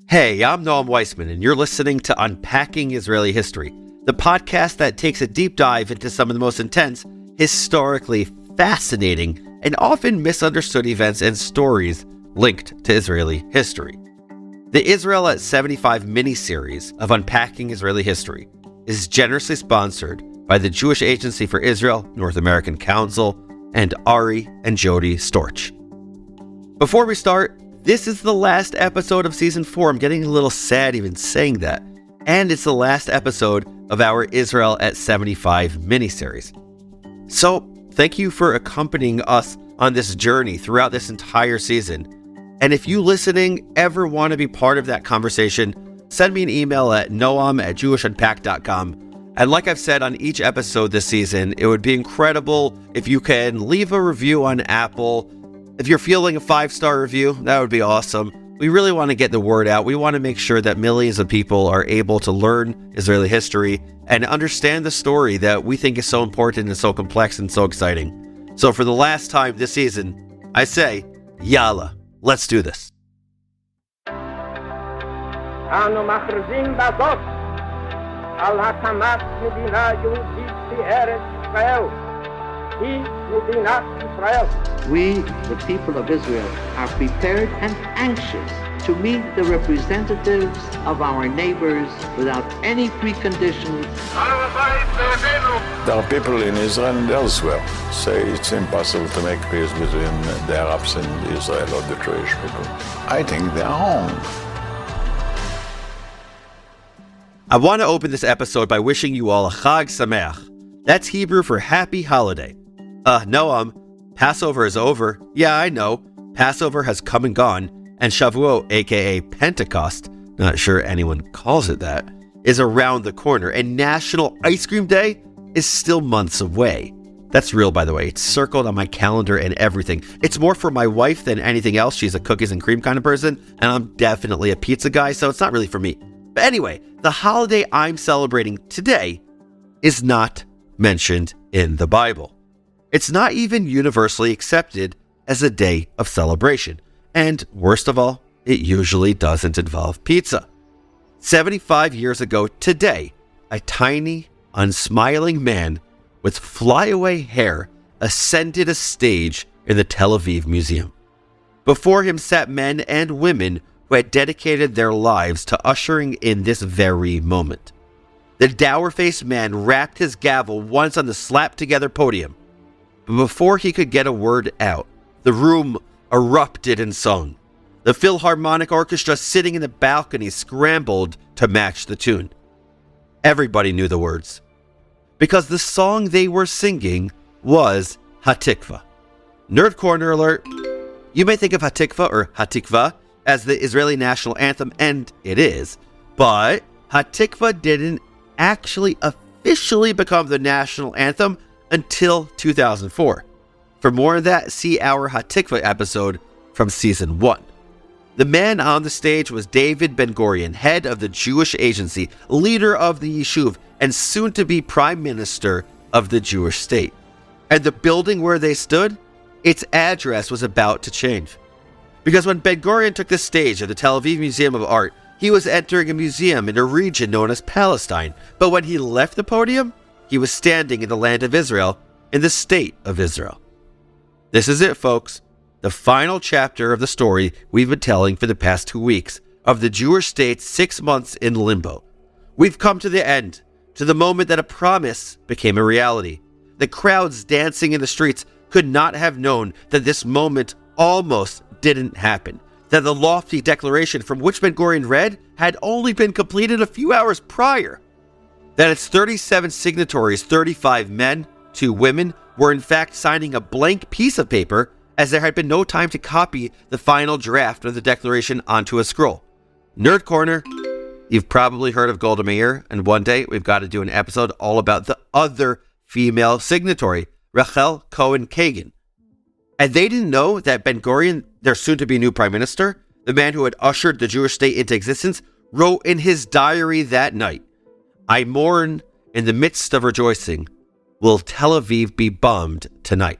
Hey, I'm Noam Weissman, and you're listening to Unpacking Israeli History, the podcast that takes a deep dive into some of the most intense, historically fascinating, and often misunderstood events and stories linked to Israeli history. The Israel at 75 miniseries of Unpacking Israeli History is generously sponsored by the Jewish Agency for Israel, North American Council, and Ari and Jody Storch. Before we start, this is the last episode of Season 4. I'm getting a little sad even saying that. And it's the last episode of our Israel at 75 miniseries. So, thank you for accompanying us on this journey throughout this entire season. And if you listening ever want to be part of that conversation, send me an email at noam@jewishunpacked.com. And like I've said on each episode this season, it would be incredible if you can leave a review on Apple. If you're feeling a 5-star review, that would be awesome. We really want to get the word out. We want to make sure that millions of people are able to learn Israeli history and understand the story that we think is so important and so complex and so exciting. So for the last time this season, I say, Yalla, let's do this. אנו מכריזים בזאת על הקמת מדינה יהודית בארץ ישראל. היא מדינת ישראל. We, the people of Israel, are prepared and anxious to meet the representatives of our neighbors without any preconditions. There are people in Israel and elsewhere say it's impossible to make peace between the Arabs and Israel or the Jewish people. I think they are wrong. I want to open this episode by wishing you all a Chag Sameach. That's Hebrew for happy holiday. Noam, Passover is over. Yeah, I know. Passover has come and gone, and Shavuot, aka Pentecost, not sure anyone calls it that, is around the corner, and National Ice Cream Day is still months away. That's real, by the way. It's circled on my calendar and everything. It's more for my wife than anything else. She's a cookies and cream kind of person, and I'm definitely a pizza guy, so it's not really for me. But anyway, the holiday I'm celebrating today is not mentioned in the Bible. It's not even universally accepted as a day of celebration. And worst of all, it usually doesn't involve pizza. 75 years ago today, a tiny, unsmiling man with flyaway hair ascended a stage in the Tel Aviv Museum. Before him sat men and women who had dedicated their lives to ushering in this very moment. The dour-faced man rapped his gavel once on the slapped-together podium. But before he could get a word out, the room erupted in song. The Philharmonic Orchestra sitting in the balcony scrambled to match the tune. Everybody knew the words, because the song they were singing was Hatikva. Nerd Corner alert. You may think of Hatikva or Hatikva as the Israeli national anthem, and it is, but Hatikva didn't actually officially become the national anthem until 2004. For more on that, see our Hatikva episode from Season 1. The man on the stage was David Ben-Gurion, head of the Jewish Agency, leader of the Yishuv, and soon-to-be Prime Minister of the Jewish state. And the building where they stood, its address was about to change. Because when Ben-Gurion took the stage at the Tel Aviv Museum of Art, he was entering a museum in a region known as Palestine. But when he left the podium, he was standing in the land of Israel, in the state of Israel. This is it, folks. The final chapter of the story we've been telling for the past 2 weeks of the Jewish state's 6 months in limbo. We've come to the end, to the moment that a promise became a reality. The crowds dancing in the streets could not have known that this moment almost didn't happen, that the lofty declaration from which Ben-Gurion read had only been completed a few hours prior, that its 37 signatories, 35 men, 2 women, were in fact signing a blank piece of paper, as there had been no time to copy the final draft of the declaration onto a scroll. Nerd Corner, you've probably heard of Golda Meir, and one day we've got to do an episode all about the other female signatory, Rachel Cohen-Kagan. And they didn't know that Ben-Gurion, their soon-to-be new prime minister, the man who had ushered the Jewish state into existence, wrote in his diary that night, "I mourn in the midst of rejoicing. Will Tel Aviv be bombed tonight?"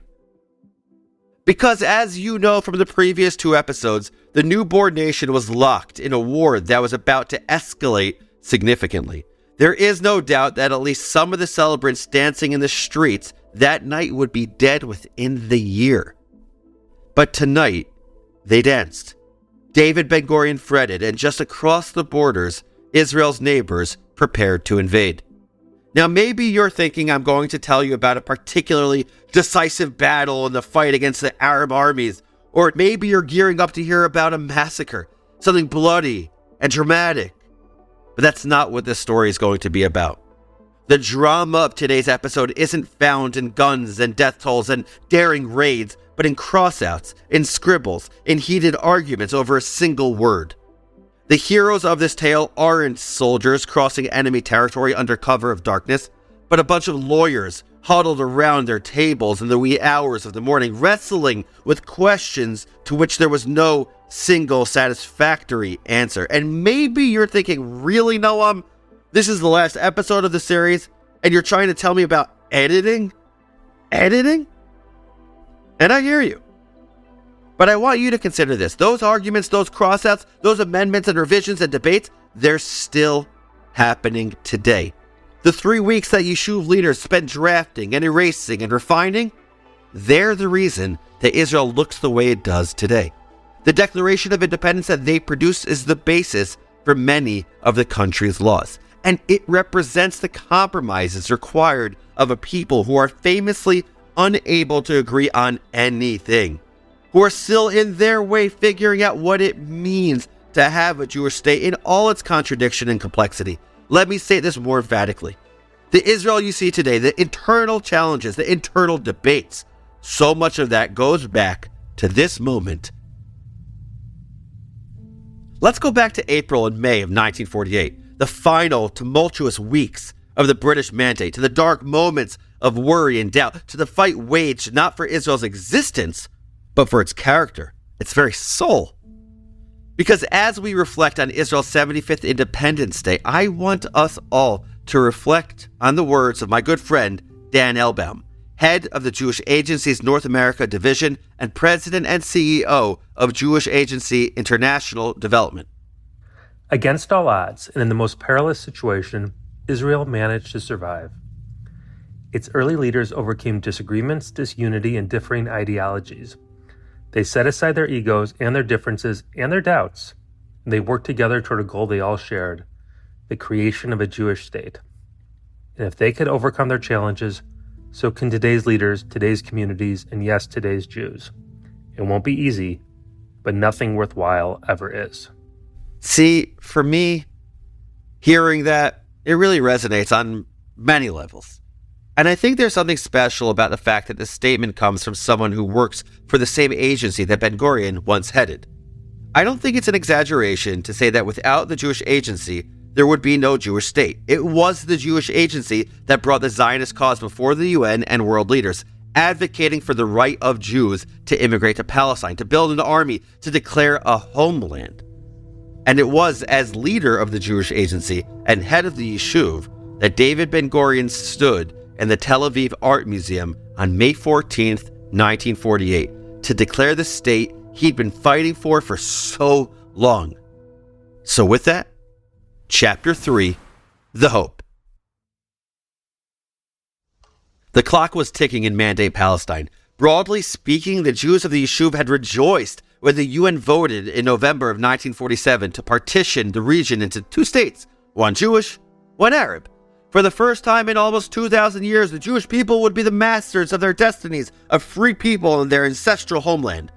Because as you know from the previous 2 episodes, the newborn nation was locked in a war that was about to escalate significantly. There is no doubt that at least some of the celebrants dancing in the streets that night would be dead within the year. But tonight, they danced. David Ben-Gurion fretted, and just across the borders, Israel's neighbors prepared to invade. Now, maybe you're thinking I'm going to tell you about a particularly decisive battle in the fight against the Arab armies, or maybe you're gearing up to hear about a massacre, something bloody and dramatic. But that's not what this story is going to be about. The drama of today's episode isn't found in guns and death tolls and daring raids, but in crossouts, in scribbles, in heated arguments over a single word. The heroes of this tale aren't soldiers crossing enemy territory under cover of darkness, but a bunch of lawyers huddled around their tables in the wee hours of the morning, wrestling with questions to which there was no single satisfactory answer. And maybe you're thinking, really, Noam? This is the last episode of the series, and you're trying to tell me about editing? Editing? And I hear you. But I want you to consider this. Those arguments, those crossouts, those amendments and revisions and debates, they're still happening today. The 3 weeks that Yishuv leaders spent drafting and erasing and refining, they're the reason that Israel looks the way it does today. The Declaration of Independence that they produce is the basis for many of the country's laws. And it represents the compromises required of a people who are famously unable to agree on anything, who are still in their way figuring out what it means to have a Jewish state in all its contradiction and complexity. Let me say this more emphatically. The Israel you see today, the internal challenges, the internal debates, so much of that goes back to this moment. Let's go back to April and May of 1948, the final tumultuous weeks of the British Mandate, to the dark moments of worry and doubt, to the fight waged not for Israel's existence, but for its character, its very soul. Because as we reflect on Israel's 75th Independence Day, I want us all to reflect on the words of my good friend Dan Elbaum, head of the Jewish Agency's North America Division and president and CEO of Jewish Agency International Development. Against all odds, and in the most perilous situation, Israel managed to survive. Its early leaders overcame disagreements, disunity, and differing ideologies. They set aside their egos and their differences and their doubts, and they worked together toward a goal they all shared, the creation of a Jewish state. And if they could overcome their challenges, so can today's leaders, today's communities, and yes, today's Jews. It won't be easy, but nothing worthwhile ever is. See, for me, hearing that, it really resonates on many levels. And I think there's something special about the fact that this statement comes from someone who works for the same agency that Ben-Gurion once headed. I don't think it's an exaggeration to say that without the Jewish Agency, there would be no Jewish state. It was the Jewish Agency that brought the Zionist cause before the UN and world leaders, advocating for the right of Jews to immigrate to Palestine, to build an army, to declare a homeland. And it was as leader of the Jewish Agency and head of the Yishuv that David Ben-Gurion stood in the Tel Aviv Art Museum on May 14th, 1948, to declare the state he'd been fighting for so long. So with that, Chapter 3, The Hope. The clock was ticking in Mandate Palestine. Broadly speaking, the Jews of the Yishuv had rejoiced when the UN voted in November of 1947 to partition the region into 2 states, one Jewish, one Arab. For the first time in almost 2,000 years, the Jewish people would be the masters of their destinies, a free people in their ancestral homeland.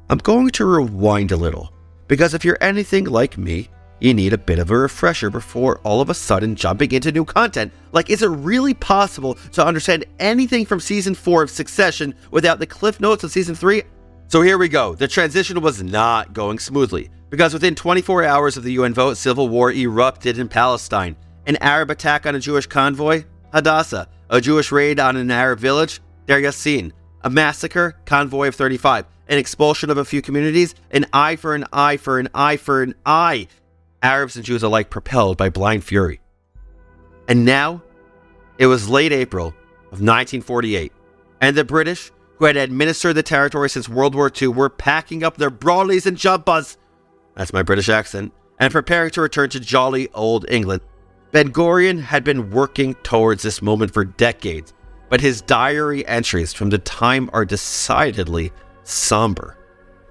I'm going to rewind a little, because if you're anything like me, you need a bit of a refresher before all of a sudden jumping into new content. Like, is it really possible to understand anything from Season 4 of Succession without the cliff notes of Season 3? So here we go. The transition was not going smoothly, because within 24 hours of the UN vote, civil war erupted in Palestine. An Arab attack on a Jewish convoy, Hadassah. A Jewish raid on an Arab village, Deir Yassin. A massacre, Convoy of 35. An expulsion of a few communities, an eye for an eye for an eye for an eye. Arabs and Jews alike propelled by blind fury. And now, it was late April of 1948, and the British, who had administered the territory since World War II, were packing up their brollies and jumpas, that's my British accent, and preparing to return to jolly old England. Ben-Gurion had been working towards this moment for decades, but his diary entries from the time are decidedly somber.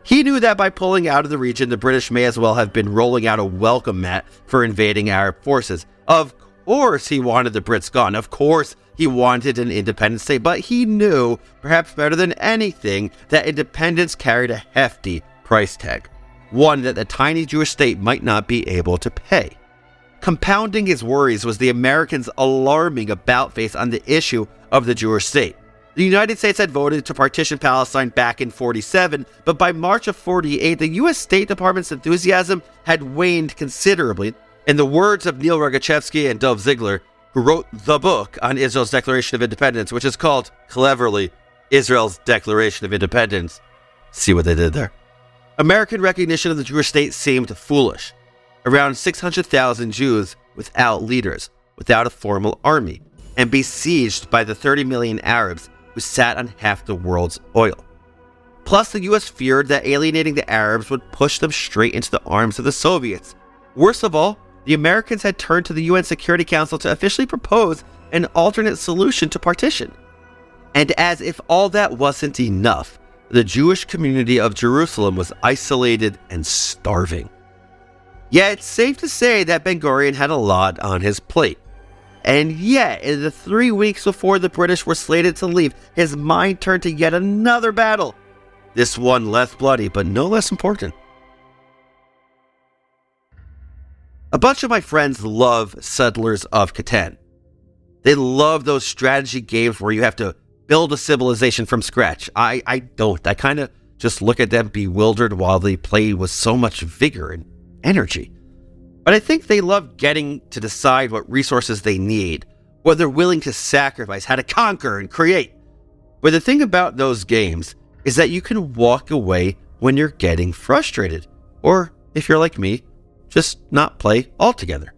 He knew that by pulling out of the region, the British may as well have been rolling out a welcome mat for invading Arab forces. Of course he wanted the Brits gone. Of course he wanted an independent state, but he knew, perhaps better than anything, that independence carried a hefty price tag, one that the tiny Jewish state might not be able to pay. Compounding his worries was the Americans' alarming about-face on the issue of the Jewish state. The United States had voted to partition Palestine back in 1947, but by March of 1948, the U.S. State Department's enthusiasm had waned considerably. In the words of Neil Rogochevsky and Dov Ziegler, who wrote the book on Israel's Declaration of Independence, which is called, cleverly, Israel's Declaration of Independence. See what they did there? American recognition of the Jewish state seemed foolish. Around 600,000 Jews without leaders, without a formal army, and besieged by the 30 million Arabs who sat on half the world's oil. Plus, the U.S. feared that alienating the Arabs would push them straight into the arms of the Soviets. Worst of all, the Americans had turned to the UN Security Council to officially propose an alternate solution to partition. And as if all that wasn't enough, the Jewish community of Jerusalem was isolated and starving. Yet it's safe to say that Ben-Gurion had a lot on his plate. And yet, in the 3 weeks before the British were slated to leave, his mind turned to yet another battle. This one less bloody, but no less important. A bunch of my friends love Settlers of Catan. They love those strategy games where you have to build a civilization from scratch. I don't. I kind of just look at them bewildered while they play with so much vigor and energy. But I think they love getting to decide what resources they need, what they're willing to sacrifice, how to conquer and create. But the thing about those games is that you can walk away when you're getting frustrated. Or, if you're like me, just not play altogether.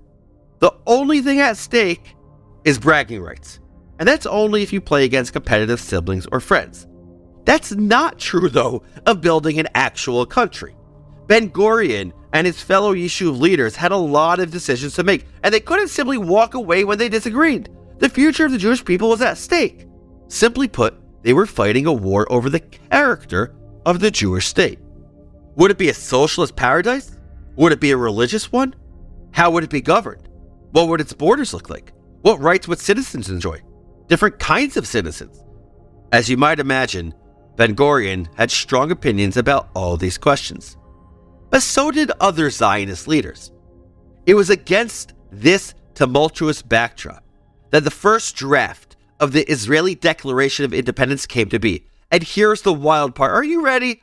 The only thing at stake is bragging rights. And that's only if you play against competitive siblings or friends. That's not true, though, of building an actual country. Ben-Gurion and his fellow Yishuv leaders had a lot of decisions to make, and they couldn't simply walk away when they disagreed. The future of the Jewish people was at stake. Simply put, they were fighting a war over the character of the Jewish state. Would it be a socialist paradise? Would it be a religious one? How would it be governed? What would its borders look like? What rights would citizens enjoy? Different kinds of citizens. As you might imagine, Ben-Gurion had strong opinions about all these questions. But so did other Zionist leaders. It was against this tumultuous backdrop that the first draft of the Israeli Declaration of Independence came to be. And here's the wild part. Are you ready?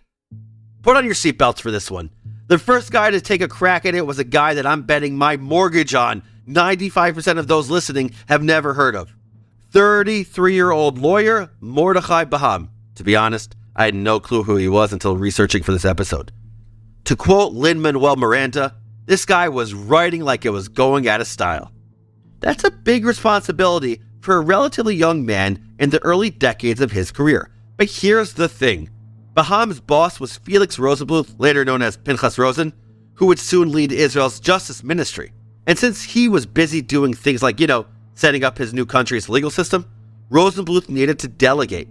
Put on your seatbelts for this one. The first guy to take a crack at it was a guy that I'm betting my mortgage on 95% of those listening have never heard of. 33-year-old lawyer Mordechai Baham. To be honest, I had no clue who he was until researching for this episode. To quote Lin-Manuel Miranda, this guy was writing like it was going out of style. That's a big responsibility for a relatively young man in the early decades of his career. But here's the thing. Baham's boss was Felix Rosenbluth, later known as Pinchas Rosen, who would soon lead Israel's justice ministry. And since he was busy doing things like, setting up his new country's legal system, Rosenbluth needed to delegate.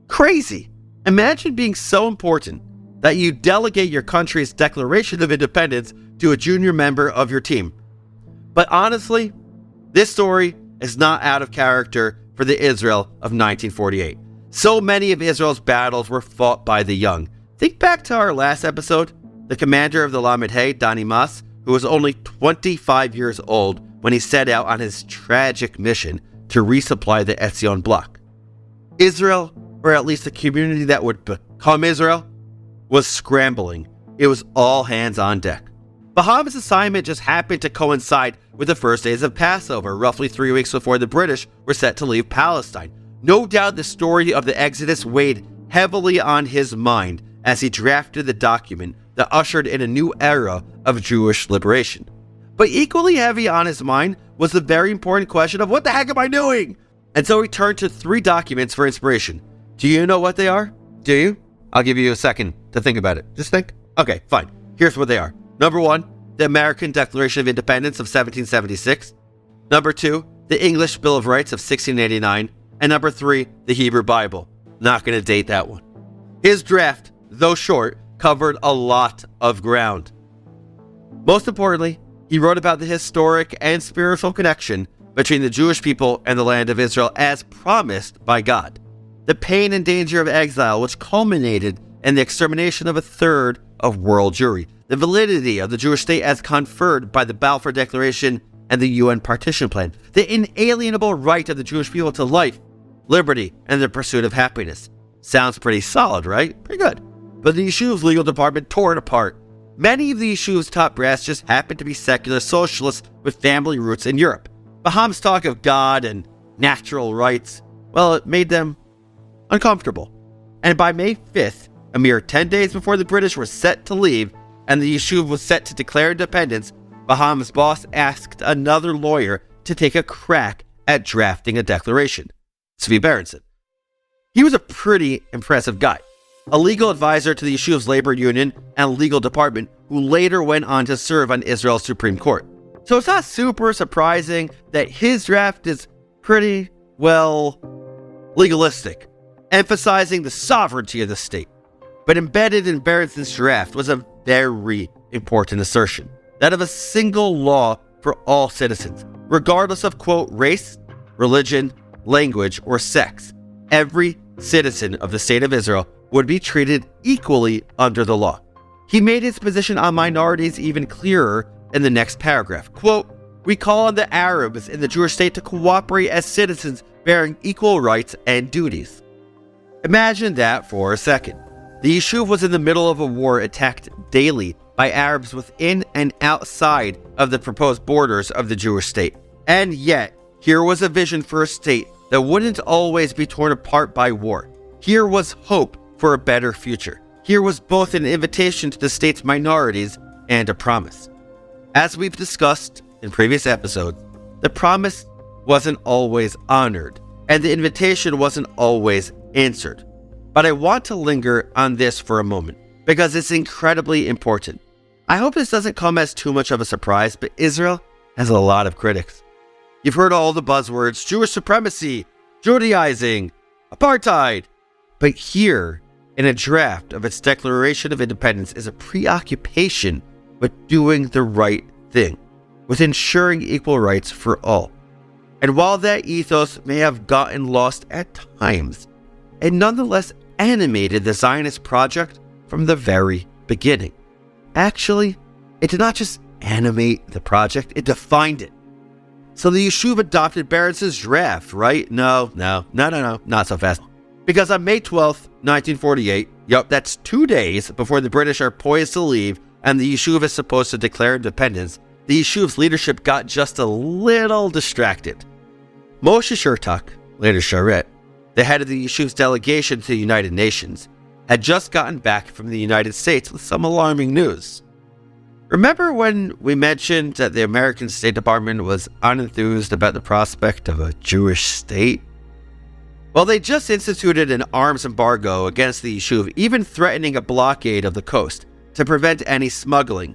Crazy. Imagine being so important that you delegate your country's Declaration of Independence to a junior member of your team. But honestly, this story is not out of character for the Israel of 1948. So many of Israel's battles were fought by the young. Think back to our last episode. The commander of the Lamed Hey, Dani Mas, who was only 25 years old when he set out on his tragic mission to resupply the Etzion bloc. Israel, or at least the community that would become Israel, was scrambling. It was all hands on deck. Baham's assignment just happened to coincide with the first days of Passover, roughly 3 weeks before the British were set to leave Palestine. No doubt the story of the Exodus weighed heavily on his mind as he drafted the document that ushered in a new era of Jewish liberation. But equally heavy on his mind was the very important question of what the heck am I doing? And so he turned to 3 documents for inspiration. Do you know what they are? Do you? I'll give you a second to think about it. Just think. Okay, fine. Here's what they are. Number 1, the American Declaration of Independence of 1776. Number 2, the English Bill of Rights of 1689. And number 3, the Hebrew Bible. Not going to date that one. His draft, though short, covered a lot of ground. Most importantly, he wrote about the historic and spiritual connection between the Jewish people and the land of Israel as promised by God. The pain and danger of exile, which culminated in the extermination of a third of world Jewry. The validity of the Jewish state as conferred by the Balfour Declaration and the UN Partition Plan. The inalienable right of the Jewish people to life, liberty, and the pursuit of happiness. Sounds pretty solid, right? Pretty good. But the Yeshuv's legal department tore it apart. Many of the Yeshuv's top brass just happened to be secular socialists with family roots in Europe. Baham's talk of God and natural rights, well, it made them uncomfortable. And by May 5th, a mere 10 days before the British were set to leave and the Yeshuv was set to declare independence, Baham's boss asked another lawyer to take a crack at drafting a declaration, Zvi Berenson. He was a pretty impressive guy, a legal advisor to the Yeshuv's labor union and legal department who later went on to serve on Israel's Supreme Court. So it's not super surprising that his draft is pretty, well, legalistic, emphasizing the sovereignty of the state. But embedded in Berenson's draft was a very important assertion, that of a single law for all citizens, regardless of, quote, race, religion, language, or sex. Every citizen of the state of Israel would be treated equally under the law. He made his position on minorities even clearer in the next paragraph. Quote, "We call on the Arabs in the Jewish state to cooperate as citizens bearing equal rights and duties." Imagine that for a second. The Yeshuv was in the middle of a war attacked daily by Arabs within and outside of the proposed borders of the Jewish state. And yet, here was a vision for a state that wouldn't always be torn apart by war. Here was hope for a better future. Here was both an invitation to the state's minorities and a promise. As we've discussed in previous episodes, the promise wasn't always honored, and the invitation wasn't always answered. But I want to linger on this for a moment, because it's incredibly important. I hope this doesn't come as too much of a surprise, but Israel has a lot of critics. You've heard all the buzzwords, Jewish supremacy, Judaizing, apartheid. But here, in a draft of its Declaration of Independence, is a preoccupation with doing the right thing, with ensuring equal rights for all. And while that ethos may have gotten lost at times, it nonetheless animated the Zionist project from the very beginning. Actually, it did not just animate the project, it defined it. So the Yeshuv adopted Berenson's draft, right? No, not so fast. Because on May 12th, 1948, that's 2 days before the British are poised to leave and the Yeshuv is supposed to declare independence, the Yeshuv's leadership got just a little distracted. Moshe Shertak, later Sharet, the head of the Yeshuv's delegation to the United Nations, had just gotten back from the United States with some alarming news. Remember when we mentioned that the American State Department was unenthused about the prospect of a Jewish state? Well, they just instituted an arms embargo against the Yeshuv, even threatening a blockade of the coast to prevent any smuggling.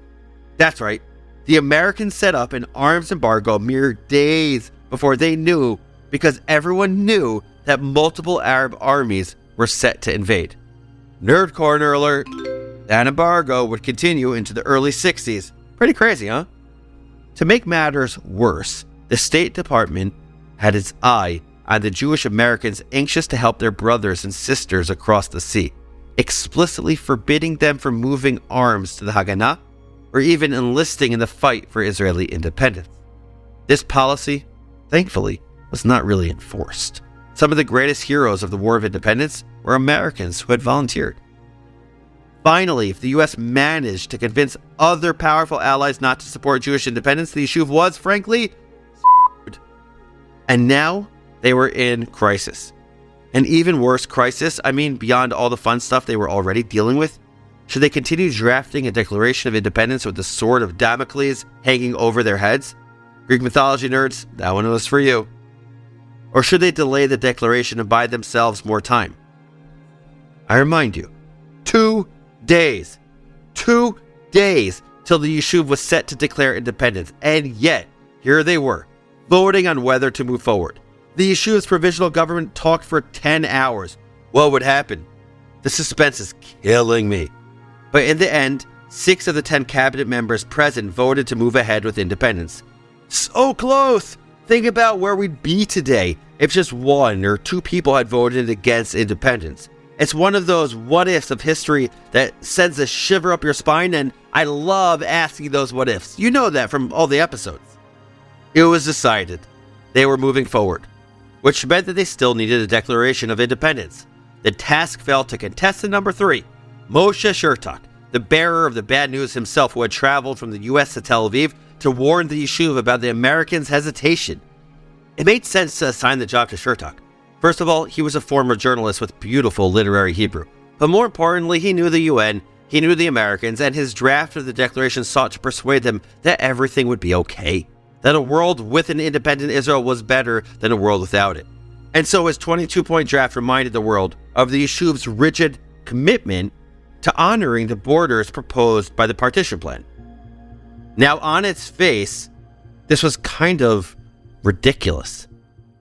That's right, the Americans set up an arms embargo mere days before they knew, because everyone knew that multiple Arab armies were set to invade. Nerd corner alert. That embargo would continue into the early 60s. Pretty crazy, huh? To make matters worse, the State Department had its eye on the Jewish Americans anxious to help their brothers and sisters across the sea, explicitly forbidding them from moving arms to the Haganah or even enlisting in the fight for Israeli independence. This policy, thankfully, was not really enforced. Some of the greatest heroes of the War of Independence were Americans who had volunteered. Finally, if the U.S. managed to convince other powerful allies not to support Jewish independence, the Yeshuv was, frankly, screwed. And now they were in crisis. An even worse crisis, beyond all the fun stuff they were already dealing with. Should they continue drafting a Declaration of Independence with the sword of Damocles hanging over their heads? Greek mythology nerds, that one was for you. Or should they delay the declaration and buy themselves more time? I remind you, 2 days. 2 days till the Yishuv was set to declare independence, and yet, here they were, voting on whether to move forward. The Yishuv's provisional government talked for 10 hours. What would happen? The suspense is killing me. But in the end, 6 of the 10 cabinet members present voted to move ahead with independence. So close! Think about where we'd be today if just 1 or 2 people had voted against independence. It's one of those what-ifs of history that sends a shiver up your spine, and I love asking those what-ifs. You know that from all the episodes. It was decided they were moving forward, which meant that they still needed a declaration of independence. The task fell to contestant number 3, Moshe Chertok, the bearer of the bad news himself, who had traveled from the U.S. to Tel Aviv to warn the Yishuv about the Americans' hesitation. It made sense to assign the job to Chertok. First of all, he was a former journalist with beautiful literary Hebrew. But more importantly, he knew the UN, he knew the Americans, and his draft of the declaration sought to persuade them that everything would be okay. That a world with an independent Israel was better than a world without it. And so his 22-point draft reminded the world of the Yishuv's rigid commitment to honoring the borders proposed by the partition plan. Now, on its face, this was kind of ridiculous.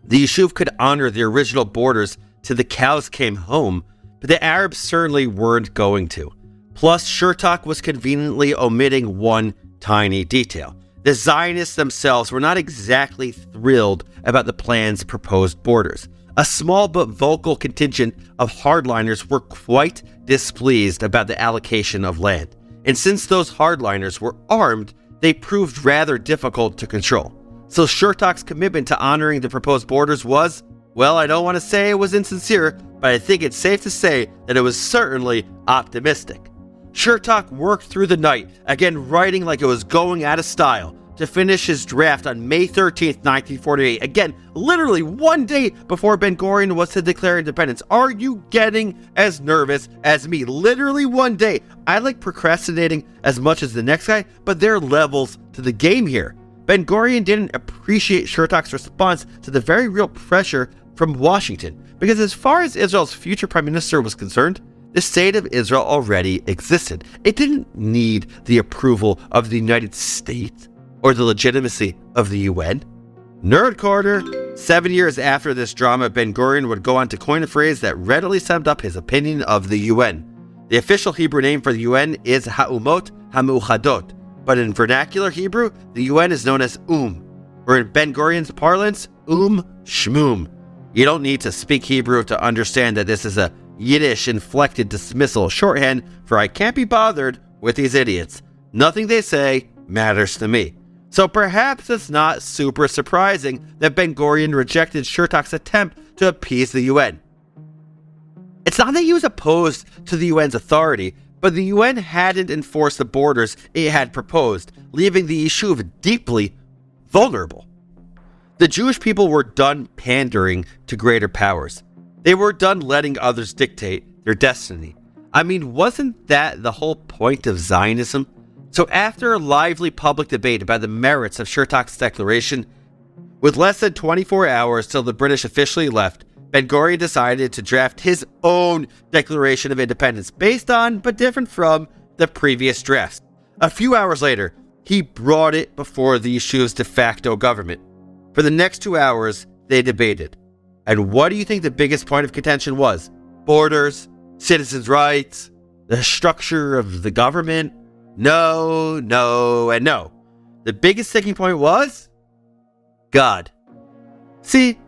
The Yishuv could honor the original borders till the cows came home, but the Arabs certainly weren't going to. Plus, Chertok was conveniently omitting one tiny detail. The Zionists themselves were not exactly thrilled about the plan's proposed borders. A small but vocal contingent of hardliners were quite displeased about the allocation of land. And since those hardliners were armed, they proved rather difficult to control. So Chertok's commitment to honoring the proposed borders was, well, I don't want to say it was insincere, but I think it's safe to say that it was certainly optimistic. Chertok worked through the night, again writing like it was going out of style, to finish his draft on May 13th, 1948. Again, literally 1 day before Ben-Gurion was to declare independence. Are you getting as nervous as me? Literally 1 day. I like procrastinating as much as the next guy, but there are levels to the game here. Ben-Gurion didn't appreciate Chertok's response to the very real pressure from Washington, because as far as Israel's future prime minister was concerned, the state of Israel already existed. It didn't need the approval of the United States or the legitimacy of the UN. Nerd Corner. 7 years after this drama, Ben-Gurion would go on to coin a phrase that readily summed up his opinion of the UN. The official Hebrew name for the UN is Ha'umot HaMeuchadot, but in vernacular Hebrew, the UN is known as or in Ben-Gurion's parlance, Shmum. You don't need to speak Hebrew to understand that this is a Yiddish inflected dismissal shorthand for I can't be bothered with these idiots. Nothing they say matters to me. So perhaps it's not super surprising that Ben-Gurion rejected Chertok's attempt to appease the UN. It's not that he was opposed to the UN's authority, but the UN hadn't enforced the borders it had proposed, leaving the Yishuv deeply vulnerable. The Jewish people were done pandering to greater powers. They were done letting others dictate their destiny. I mean, wasn't that the whole point of Zionism? So after a lively public debate about the merits of Chertok's declaration, with less than 24 hours till the British officially left, Ben-Gurion decided to draft his own Declaration of Independence based on, but different from, the previous drafts. A few hours later, he brought it before the Yishuv's de facto government. For the next 2 hours, they debated. And what do you think the biggest point of contention was? Borders? Citizens' rights? The structure of the government? No, and no. The biggest sticking point was God. See,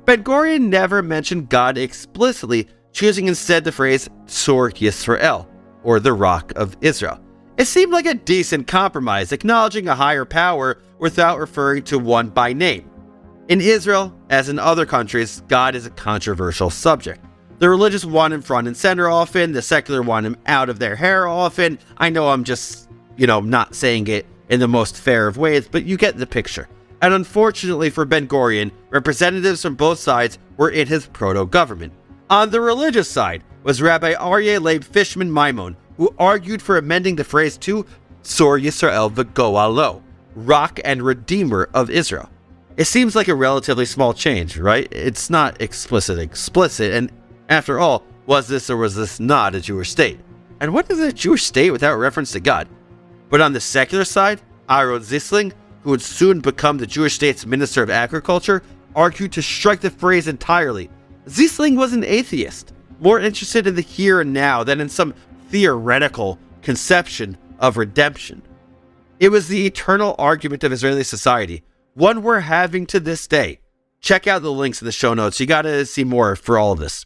Ben-Gurion never mentioned God explicitly, choosing instead the phrase Tzor Yisrael, or the Rock of Israel. It seemed like a decent compromise, acknowledging a higher power without referring to one by name. In Israel, as in other countries, God is a controversial subject. The religious want him front and center often, the secular want him out of their hair often. I know I'm just, not saying it in the most fair of ways, but you get the picture. And unfortunately for Ben-Gurion, representatives from both sides were in his proto-government. On the religious side was Rabbi Aryeh Leib Fishman Maimon, who argued for amending the phrase to Tzor Yisrael v'Goalo, Rock and Redeemer of Israel. It seems like a relatively small change, right? It's not explicit, and after all, Was this or was this not a Jewish state? And what is a Jewish state without reference to God? But on the secular side, Aaron Zisling, who would soon become the Jewish state's Minister of Agriculture, argued to strike the phrase entirely. Zisling was an atheist, more interested in the here and now than in some theoretical conception of redemption. It was the eternal argument of Israeli society, one we're having to this day. Check out the links in the show notes. You gotta see more for all of this.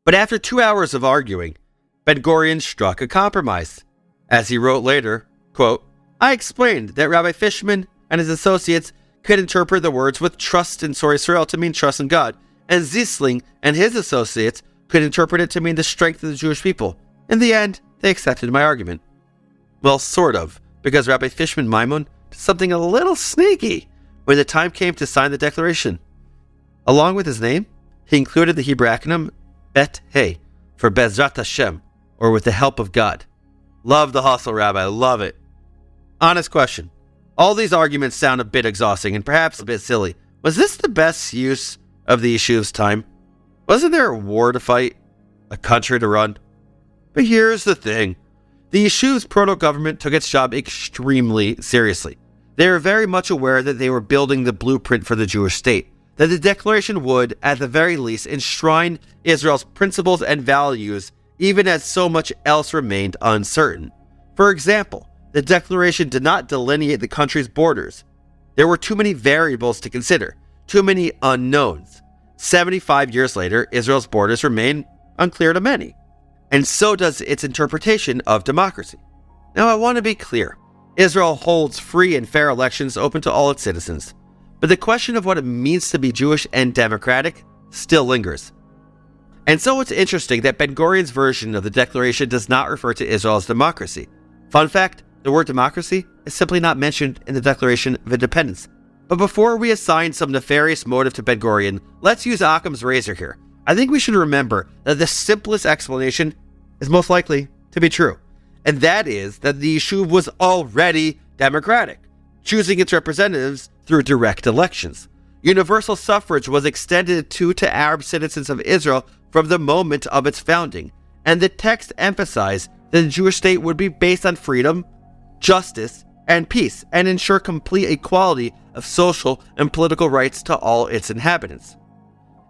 But after 2 hours of arguing, Ben-Gurion struck a compromise. As he wrote later, quote, I explained that Rabbi Fishman and his associates could interpret the words with trust in Sor Yisrael to mean trust in God, and Zisling and his associates could interpret it to mean the strength of the Jewish people. In the end, they accepted my argument. Well, sort of, because Rabbi Fishman Maimon did something a little sneaky when the time came to sign the declaration. Along with his name, he included the Hebrew acronym Bet Hey for Bezrat Hashem, or with the help of God. Love the hustle, Rabbi, love it. Honest question. All these arguments sound a bit exhausting and perhaps a bit silly. Was this the best use of the Yeshuv's time? Wasn't there a war to fight? A country to run? But here's the thing. The Yeshuv's proto-government took its job extremely seriously. They were very much aware that they were building the blueprint for the Jewish state, that the declaration would, at the very least, enshrine Israel's principles and values, even as so much else remained uncertain. For example, the declaration did not delineate the country's borders. There were too many variables to consider, too many unknowns. 75 years later, Israel's borders remain unclear to many, and so does its interpretation of democracy. Now, I want to be clear. Israel holds free and fair elections open to all its citizens, but the question of what it means to be Jewish and democratic still lingers. And so it's interesting that Ben-Gurion's version of the declaration does not refer to Israel as democracy. Fun fact, the word democracy is simply not mentioned in the Declaration of Independence. But before we assign some nefarious motive to Ben-Gurion, let's use Occam's razor here. I think we should remember that the simplest explanation is most likely to be true, and that is that the Yishuv was already democratic, choosing its representatives through direct elections. Universal suffrage was extended to Arab citizens of Israel from the moment of its founding, and the text emphasized that the Jewish state would be based on freedom, justice, and peace, and ensure complete equality of social and political rights to all its inhabitants.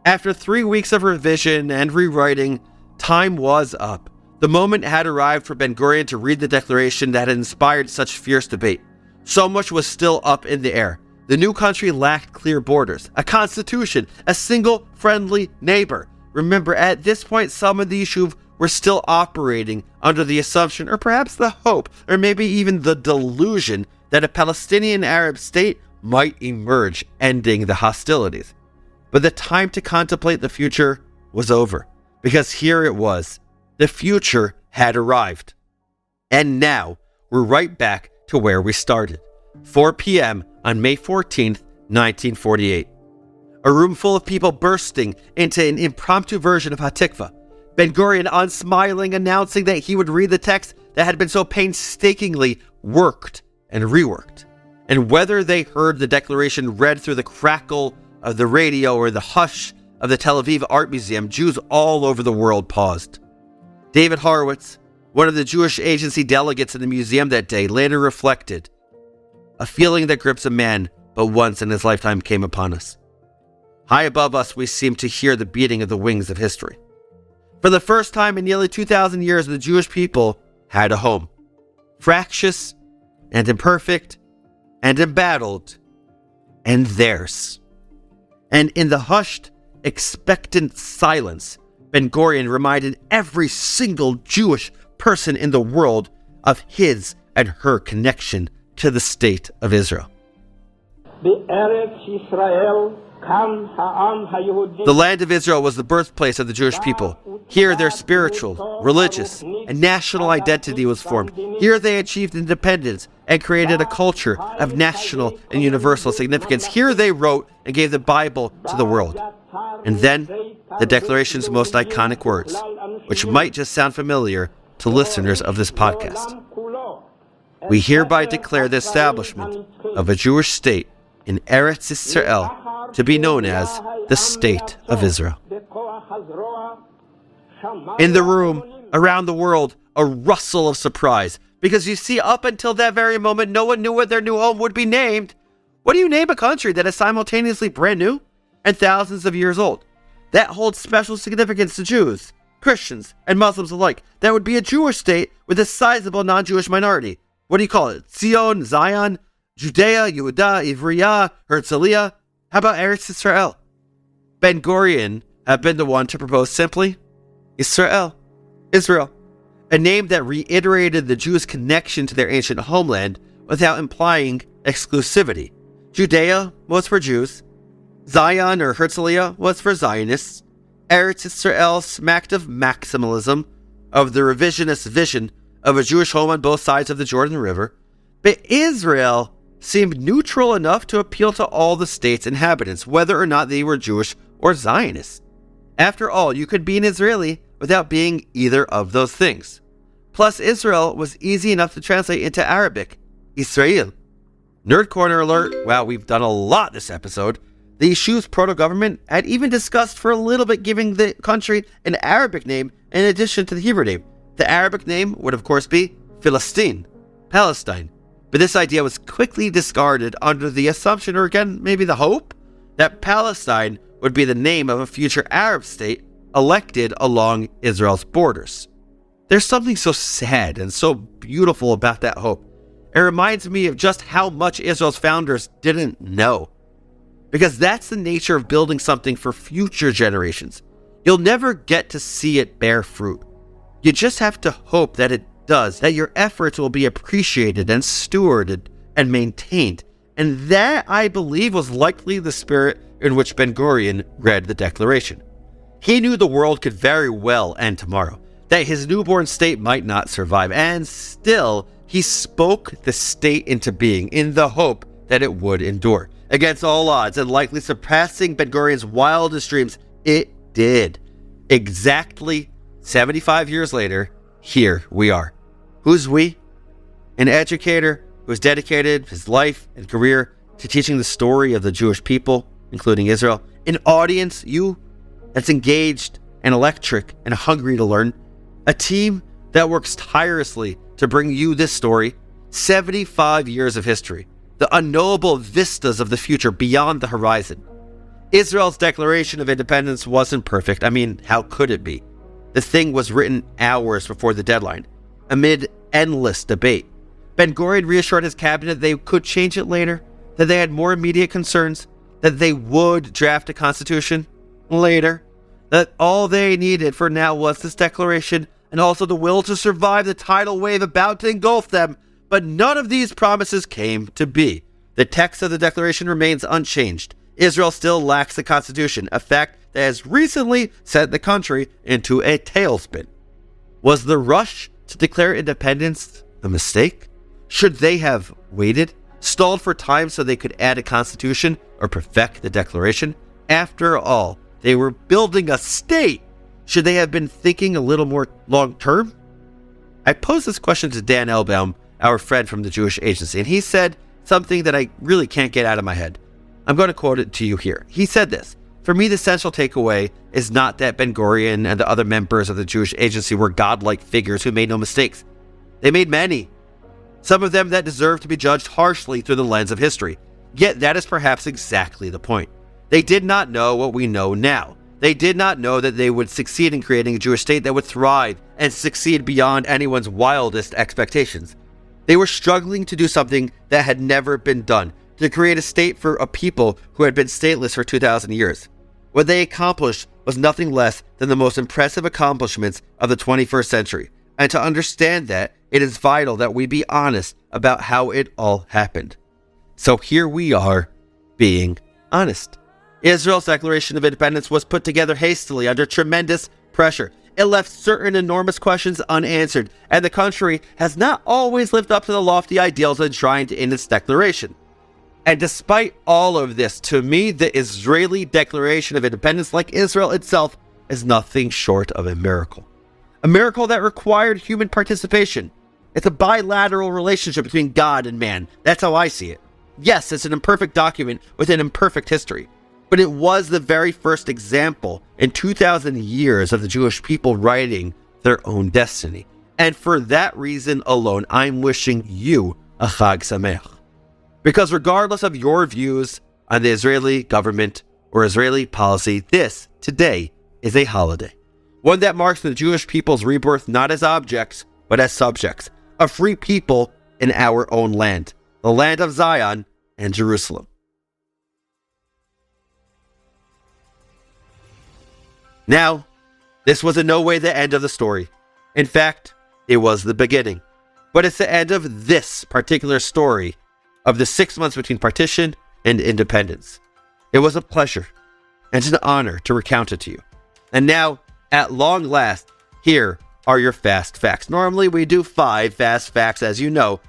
After 3 weeks of revision and rewriting, time was up. The moment had arrived for Ben-Gurion to read the declaration that had inspired such fierce debate. So much was still up in the air. The new country lacked clear borders, a constitution, a single friendly neighbor. Remember, at this point, some of the Yishuv were still operating under the assumption, or perhaps the hope, or maybe even the delusion, that a Palestinian Arab state might emerge, ending the hostilities. But the time to contemplate the future was over, because here it was. The future had arrived. And now, we're right back to where we started. 4 p.m. on May 14th, 1948. A room full of people bursting into an impromptu version of Hatikva. Ben-Gurion unsmiling, announcing that he would read the text that had been so painstakingly worked and reworked. And whether they heard the declaration read through the crackle of the radio or the hush of the Tel Aviv Art Museum, Jews all over the world paused. David Horowitz, one of the Jewish agency delegates in the museum that day, later reflected, "A feeling that grips a man but once in his lifetime came upon us. High above us, we seemed to hear the beating of the wings of history. For the first time in nearly 2,000 years, the Jewish people had a home. Fractious and imperfect and embattled, and theirs." And in the hushed, expectant silence, Ben-Gurion reminded every single Jewish person in the world of his and her connection to the state of Israel. The land of Israel was the birthplace of the Jewish people. Here their spiritual, religious, and national identity was formed. Here they achieved independence and created a culture of national and universal significance. Here they wrote and gave the Bible to the world. And then, the Declaration's most iconic words, which might just sound familiar to listeners of this podcast. We hereby declare the establishment of a Jewish state in Eretz Israel to be known as the State of Israel. In the room, around the world, a rustle of surprise. Because you see, up until that very moment, no one knew what their new home would be named. What do you name a country that is simultaneously brand new and thousands of years old? That holds special significance to Jews, Christians, and Muslims alike. That would be a Jewish state with a sizable non-Jewish minority. What do you call it? Zion, Judea, Yehuda, Ivriya, Herzliya? How about Eretz Israel? Ben Gurion had been the one to propose simply Israel, a name that reiterated the Jews' connection to their ancient homeland without implying exclusivity. Judea was for Jews, Zion or Herzliya was for Zionists, Eretz Israel smacked of maximalism, of the revisionist vision of a Jewish home on both sides of the Jordan River, but Israel seemed neutral enough to appeal to all the state's inhabitants, whether or not they were Jewish or Zionists. After all, you could be an Israeli without being either of those things. Plus, Israel was easy enough to translate into Arabic, Israel. Nerd Corner alert, wow, we've done a lot this episode. The Yeshuv's proto-government had even discussed for a little bit giving the country an Arabic name in addition to the Hebrew name. The Arabic name would of course be Philistine, Palestine. But this idea was quickly discarded under the assumption, or again, maybe the hope, that Palestine would be the name of a future Arab state elected along Israel's borders. There's something so sad and so beautiful about that hope. It reminds me of just how much Israel's founders didn't know. Because that's the nature of building something for future generations. You'll never get to see it bear fruit. You just have to hope that it does, that your efforts will be appreciated and stewarded and maintained. And that, I believe, was likely the spirit in which Ben Gurion read the Declaration. He knew the world could very well end tomorrow, that his newborn state might not survive, and still, he spoke the state into being in the hope that it would endure. Against all odds, and likely surpassing Ben Gurion's wildest dreams, it did. Exactly 75 years later, here we are. Who's we? An educator who has dedicated his life and career to teaching the story of the Jewish people, including Israel. An audience, you, that's engaged and electric and hungry to learn. A team that works tirelessly to bring you this story. 75 years of history. The unknowable vistas of the future beyond the horizon. Israel's Declaration of Independence wasn't perfect. I mean, how could it be? The thing was written hours before the deadline, amid endless debate. Ben Gurion reassured his cabinet they could change it later, that they had more immediate concerns, that they would draft a constitution later, that all they needed for now was this declaration and also the will to survive the tidal wave about to engulf them. But none of these promises came to be. The text of the declaration remains unchanged. Israel still lacks a constitution, a fact that has recently sent the country into a tailspin. Was the rush to declare independence a mistake? Should they have waited, stalled for time so they could add a constitution or perfect the declaration? After all, they were building a state. Should they have been thinking a little more long-term? I posed this question to Dan Elbaum, our friend from the Jewish Agency, and he said something that I really can't get out of my head. I'm going to quote it to you here. He said this: "For me, the central takeaway is not that Ben Gurion and the other members of the Jewish Agency were godlike figures who made no mistakes. They made many, some of them that deserve to be judged harshly through the lens of history. Yet that is perhaps exactly the point. They did not know what we know now. They did not know that they would succeed in creating a Jewish state that would thrive and succeed beyond anyone's wildest expectations. They were struggling to do something that had never been done, to create a state for a people who had been stateless for 2,000 years. What they accomplished was nothing less than the most impressive accomplishments of the 21st century. And to understand that, it is vital that we be honest about how it all happened." So here we are, being honest. Israel's Declaration of Independence was put together hastily under tremendous pressure. It left certain enormous questions unanswered, and the country has not always lived up to the lofty ideals enshrined in its declaration. And despite all of this, to me, the Israeli Declaration of Independence, like Israel itself, is nothing short of a miracle. A miracle that required human participation. It's a bilateral relationship between God and man. That's how I see it. Yes, it's an imperfect document with an imperfect history, but it was the very first example in 2,000 years of the Jewish people writing their own destiny. And for that reason alone, I'm wishing you a Chag Sameach. Because regardless of your views on the Israeli government or Israeli policy, this, today, is a holiday. One that marks the Jewish people's rebirth not as objects, but as subjects. A free people in our own land. The land of Zion and Jerusalem. Now, this was in no way the end of the story. In fact, it was the beginning. But it's the end of this particular story of the 6 months between partition and independence. It was a pleasure and an honor to recount it to you. And now, at long last, here are your fast facts. Normally we do 5 fast facts, as you know,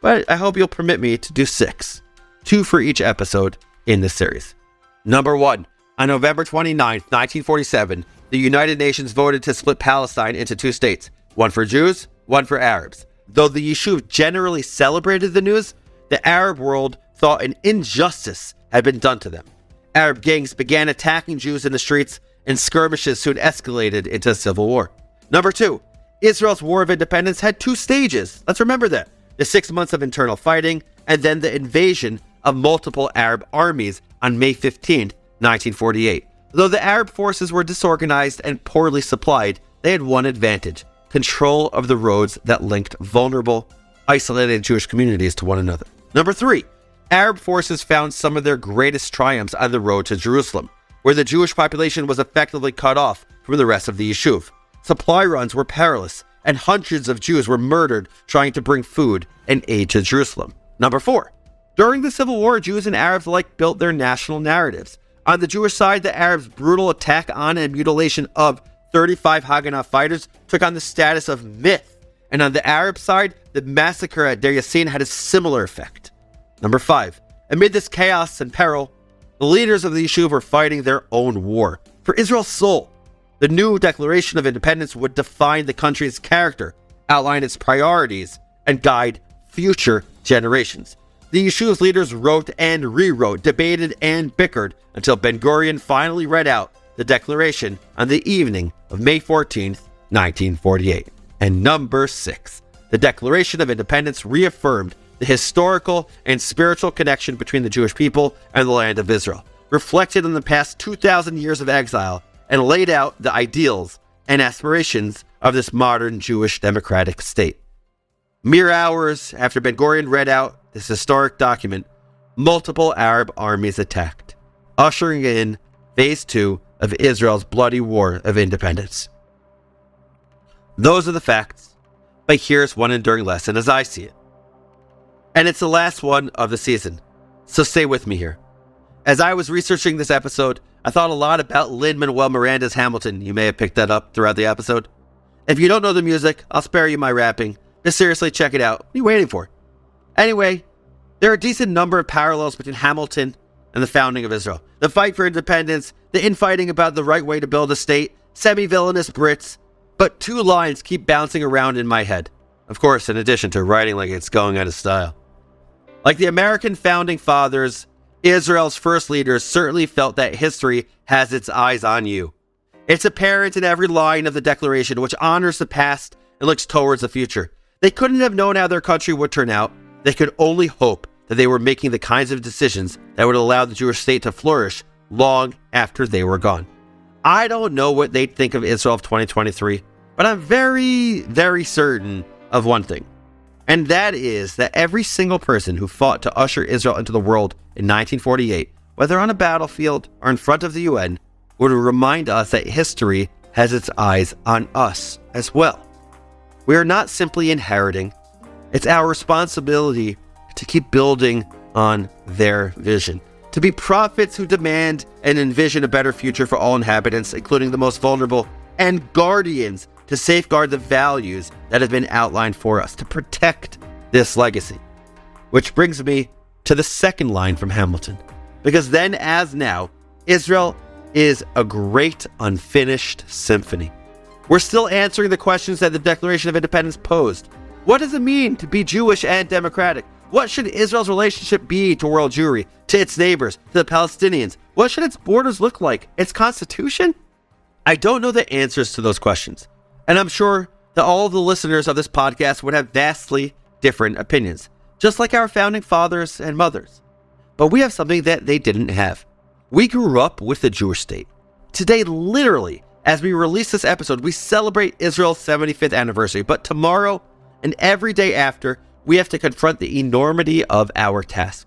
but I hope you'll permit me to do 6. 2 for each episode in this series. Number 1. On November 29th, 1947, the United Nations voted to split Palestine into 2 states, one for Jews, one for Arabs. Though the Yishuv generally celebrated the news, the Arab world thought an injustice had been done to them. Arab gangs began attacking Jews in the streets, and skirmishes soon escalated into a civil war. Number 2. Israel's War of Independence had 2 stages. Let's remember that. The 6 months of internal fighting, and then the invasion of multiple Arab armies on May 15th, 1948. Though the Arab forces were disorganized and poorly supplied, they had one advantage: control of the roads that linked vulnerable, isolated Jewish communities to one another. Number 3. Arab forces found some of their greatest triumphs on the road to Jerusalem, where the Jewish population was effectively cut off from the rest of the Yishuv. Supply runs were perilous, and hundreds of Jews were murdered trying to bring food and aid to Jerusalem. Number 4. During the Civil War, Jews and Arabs alike built their national narratives. On the Jewish side, the Arabs' brutal attack on and mutilation of 35 Haganah fighters took on the status of myth. And on the Arab side, the massacre at Deir Yassin had a similar effect. Number 5. Amid this chaos and peril, the leaders of the Yishuv were fighting their own war. For Israel's soul, the new Declaration of Independence would define the country's character, outline its priorities, and guide future generations. The Yishuv's leaders wrote and rewrote, debated and bickered until Ben-Gurion finally read out the declaration on the evening of May 14th, 1948. And number 6, the Declaration of Independence reaffirmed the historical and spiritual connection between the Jewish people and the land of Israel, reflected in the past 2,000 years of exile, and laid out the ideals and aspirations of this modern Jewish democratic state. Mere hours after Ben-Gurion read out this historic document, multiple Arab armies attacked, ushering in Phase 2 of Israel's bloody war of independence. Those are the facts, but here's one enduring lesson as I see it. And it's the last one of the season, so stay with me here. As I was researching this episode, I thought a lot about Lin-Manuel Miranda's Hamilton. You may have picked that up throughout the episode. If you don't know the music, I'll spare you my rapping. Just seriously check it out. What are you waiting for? Anyway, there are a decent number of parallels between Hamilton and the founding of Israel. The fight for independence, the infighting about the right way to build a state, semi-villainous Brits, but 2 lines keep bouncing around in my head. Of course, in addition to writing like it's going out of style. Like the American founding fathers, Israel's first leaders certainly felt that history has its eyes on you. It's apparent in every line of the Declaration, which honors the past and looks towards the future. They couldn't have known how their country would turn out. They could only hope that they were making the kinds of decisions that would allow the Jewish state to flourish long after they were gone. I don't know what they'd think of Israel of 2023, but I'm very, very certain of one thing. And that is that every single person who fought to usher Israel into the world in 1948, whether on a battlefield or in front of the UN, would remind us that history has its eyes on us as well. We are not simply inheriting. It's our responsibility to keep building on their vision. To be prophets who demand and envision a better future for all inhabitants, including the most vulnerable, and guardians to safeguard the values that have been outlined for us, to protect this legacy. Which brings me to the second line from Hamilton. Because then, as now, Israel is a great unfinished symphony. We're still answering the questions that the Declaration of Independence posed. What does it mean to be Jewish and democratic? What should Israel's relationship be to world Jewry, to its neighbors, to the Palestinians? What should its borders look like? Its constitution? I don't know the answers to those questions, and I'm sure that all of the listeners of this podcast would have vastly different opinions, just like our founding fathers and mothers. But we have something that they didn't have. We grew up with the Jewish state. Today, literally, as we release this episode, we celebrate Israel's 75th anniversary, but tomorrow and every day after, we have to confront the enormity of our task.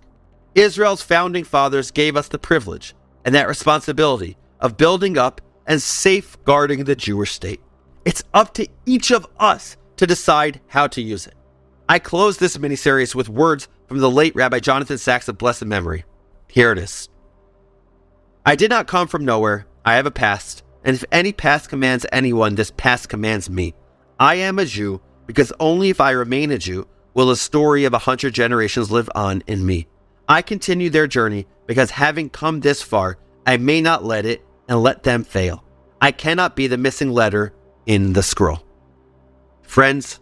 Israel's founding fathers gave us the privilege and that responsibility of building up and safeguarding the Jewish state. It's up to each of us to decide how to use it. I close this miniseries with words from the late Rabbi Jonathan Sacks of blessed memory. Here it is. I did not come from nowhere. I have a past, and if any past commands anyone, this past commands me. I am a Jew because only if I remain a Jew will the story of 100 generations live on in me. I continue their journey because having come this far, I may not let it and let them fail. I cannot be the missing letter in the scroll. Friends,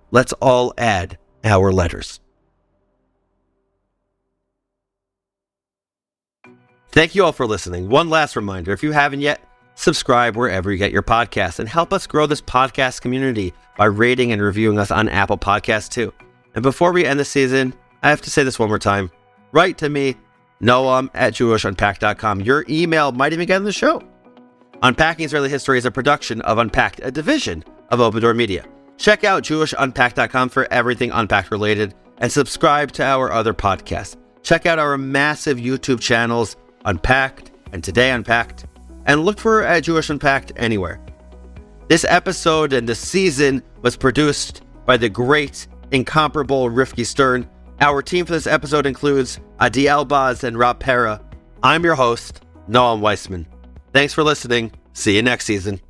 let's all add our letters. Thank you all for listening. One last reminder, if you haven't yet, subscribe wherever you get your podcasts and help us grow this podcast community by rating and reviewing us on Apple Podcasts too. And before we end the season, I have to say this one more time. Write to me, noam@JewishUnpacked.com. Your email might even get in the show. Unpacking Israeli History is a production of Unpacked, a division of Open Door Media. Check out JewishUnpacked.com for everything Unpacked related and subscribe to our other podcasts. Check out our massive YouTube channels, Unpacked and Today Unpacked, and look for Jewish Unpacked anywhere. This episode and this season was produced by the great, incomparable Rifki Stern. Our team for this episode includes Adi Elbaz and Rob Pera. I'm your host, Noam Weissman. Thanks for listening. See you next season.